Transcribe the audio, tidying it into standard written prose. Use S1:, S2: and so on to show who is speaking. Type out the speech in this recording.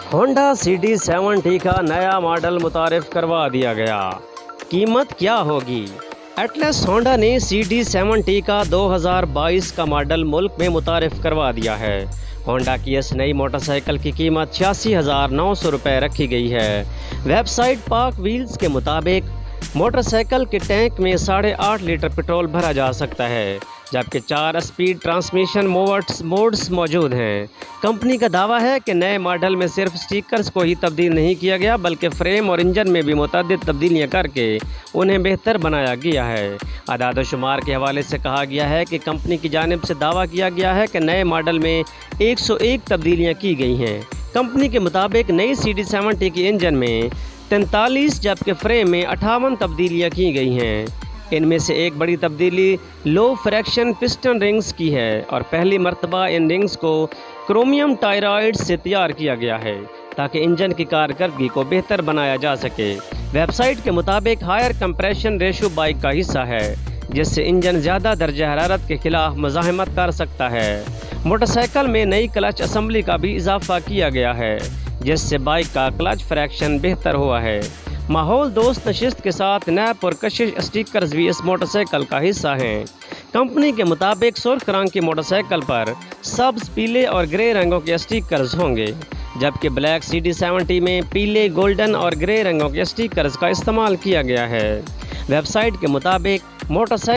S1: Honda CD70 का नया model मुतारिफ करवा दिया गया। कीमत क्या होगी? एटलस होंडा ने CD70 का 2022 का मॉडल मुल्क में मुतारिफ करवा दिया है। होंडा की इस नई मोटरसाइकिल की कीमत 86,900 रुपये रखी गई है। वेबसाइट पाक व्हील्स के मुताबिक मोटरसाइकिल के टैंक में 8.5 लीटर पेट्रोल भरा जा सकता है, जबकि 4 स्पीड ट्रांसमिशन मोड्स मौजूद हैं। कंपनी का दावा है कि नए मॉडल में सिर्फ स्टिकर्स को ही तब्दील नहीं किया गया, बल्कि फ्रेम और इंजन में भी मुतअद्दिद तब्दीलियां करके उन्हें बेहतर बनाया गया है। अदाद शुमार के हवाले से कहा गया है कि कंपनी की जानिब से दावा किया गया है कि नए मॉडल में 101 तब्दीलियाँ की गई हैं। कंपनी के मुताबिक नई CD70 के इंजन में 43 जबकि फ्रेम में 58 तब्दीलियाँ की गई हैं। इनमें से एक बड़ी तब्दीली लो फ्रैक्शन पिस्टन रिंग्स की है और पहली मर्तबा इन रिंग्स को क्रोमियम टायरॉइड से तैयार किया गया है ताकि इंजन की कारकर्दगी को बेहतर बनाया जा सके। वेबसाइट के मुताबिक हायर कंप्रेशन रेशो बाइक का हिस्सा है, जिससे इंजन ज़्यादा दर्जा हरारत के खिलाफ मज़ाहमत कर सकता है। मोटरसाइकिल में नई क्लच असम्बली का भी इजाफा किया गया है, जिससे बाइक का क्लच फ्रैक्शन बेहतर हुआ है। माहौल दोस्त नशिस्त के साथ नैप और कशिश स्टिकर्स भी इस मोटरसाइकिल का हिस्सा हैं। कंपनी के मुताबिक सुर्ख रंग की मोटरसाइकिल पर सब्ज, पीले और ग्रे रंगों के स्टिकर्स होंगे, जबकि ब्लैक CD70 में पीले, गोल्डन और ग्रे रंगों के स्टिकर्स का इस्तेमाल किया गया है। वेबसाइट के मुताबिक मोटरसाइकिल